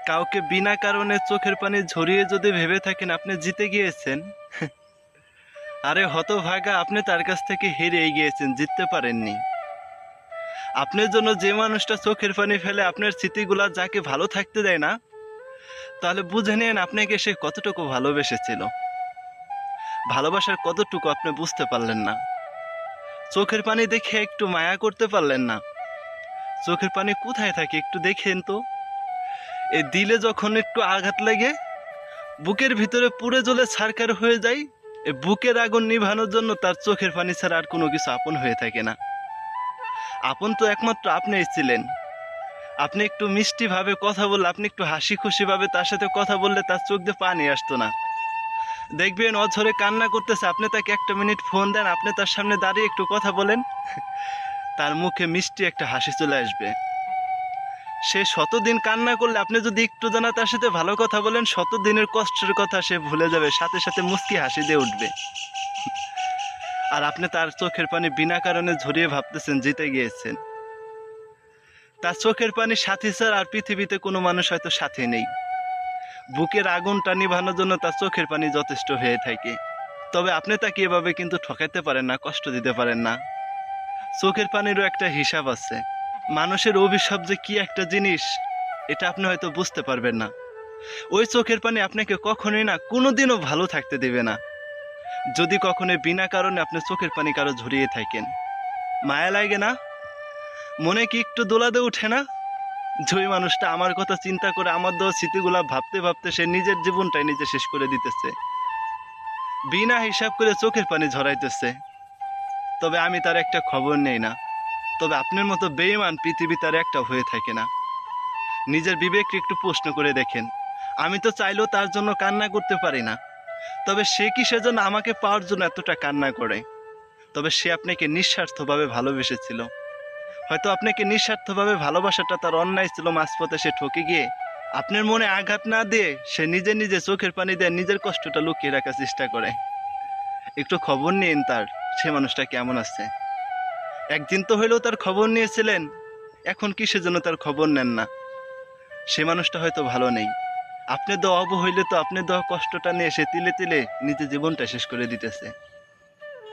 কাউকে বিনা কারণে চোখের পানি ঝরিয়ে যদি ভেবে থাকেন আপনি জিতে গিয়েছেন, আরে হতভাগা, আপনি তার কাছ থেকে হেরে গিয়েছেন, জিততে পারেননি। আপনার জন্য যে মানুষটা চোখের পানি ফেলে আপনার স্মৃতিগুলা যাকে ভালো থাকতে দেয় না, তাহলে বুঝে নেন আপনাকে সে কতটুকু ভালোবেসেছিল। ভালোবাসার কতটুকু আপনি বুঝতে পারলেন না। চোখের পানি দেখে একটু মায়া করতে পারলেন না। চোখের পানি কোথায় থাকে একটু দেখেন তো। এই দিলে যখন একটু আঘাত লাগে, বুকের ভিতরে পুড়ে জ্বলে ছারখার হয়ে যায়, এই বুকের আগুন নিভানোর জন্য তার চোখের পানি ছাড়া আর কোনো কিছু আপন হয়ে থাকে না। আপন তো একমাত্র আপনিই ছিলেন। আপনি একটু মিষ্টি ভাবে কথা বললে, আপনি একটু হাসি খুশি ভাবে তার সাথে কথা বললে তার চোখ দিয়ে পানি আসতো না। দেখবেন অঝরে কান্না করতেছে, আপনি তাকে একটা মিনিট ফোন দেন, আপনি তার সামনে দাঁড়িয়ে একটু কথা বলেন, তার মুখে মিষ্টি একটা হাসি চলে আসবে। সে শতদিন কান্না করলে আপনি যদি একটু জানা তার সাথে ভালো কথা বলেন, শতদিনের কষ্টের কথা সে ভুলে যাবে, সাথে সাথে মুচকি হাসি দিয়ে উঠবে। আর আপনি তার চোখের পানি বিনা কারণে ঝরিয়ে ভাবতেছেন জিতে গিয়েছেন। তার চোখের পানি সাথী ছাড়া আর পৃথিবীতে কোনো মানুষ হয়তো সাথী নেই। বুকের আগুনটা নিভানোর জন্য তার চোখের পানি যথেষ্ট হয়ে থাকে। তবে আপনি তাকে এভাবে কিন্তু ঠকাইতে পারেন না, কষ্ট দিতে পারেন না। চোখের পানিরও একটা হিসাব আছে। মানুষের অভিশাপ যে কি একটা জিনিস, এটা আপনি হয়তো বুঝতে পারবেন না। ওই চোখের পানি আপনাকে কখনোই না কোনোদিনও ভালো থাকতে দেবে না। যদি কখনো বিনা কারণে আপনি চোখের পানি কারো ঝরিয়ে থাকেন, মায়া লাগে না? মনে কি একটু দোলাদে উঠে না? যে ওই মানুষটা আমার কথা চিন্তা করে আমার দেওয়া স্মৃতিগুলা ভাবতে ভাবতে সে নিজের জীবনটাই নিজে শেষ করে দিতেছে, বিনা হিসাব করে চোখের পানি ঝরাইতেছে। তবে আমি তার একটা খবর নেই না। তবে আপনার মতো বেঈমান পৃথিবী তার একটা হয়ে থাকে না। নিজের বিবেককে একটু প্রশ্ন করে দেখেন। আমি তো চাইলেও তার জন্য কান্না করতে পারি না, তবে সে কি সেজন্য আমাকে পাওয়ার জন্য এতটা কান্না করে? তবে সে আপনাকে নিঃস্বার্থভাবে ভালোবেসেছিল। হয়তো আপনাকে নিঃস্বার্থভাবে ভালোবাসাটা তার অন্যায় ছিল, মাঝপথে সে ঠকে গিয়ে আপনার মনে আঘাত না দিয়ে সে নিজে নিজে চোখের পানি দিয়ে নিজের কষ্টটা লুকিয়ে রাখার চেষ্টা করে। একটু খবর নিন তার, সে মানুষটা কেমন আছে। একদিন তো হইলেও তার খবর নিয়েছিলেন, এখন কি সেজন্য তার খবর নেন না? সে মানুষটা হয়তো ভালো নেই। আপনি দেওয়া অবহেলে তো আপনি দেওয়া কষ্টটা নিয়ে সে তিলে তিলে নিজের জীবনটা শেষ করে দিতেছে।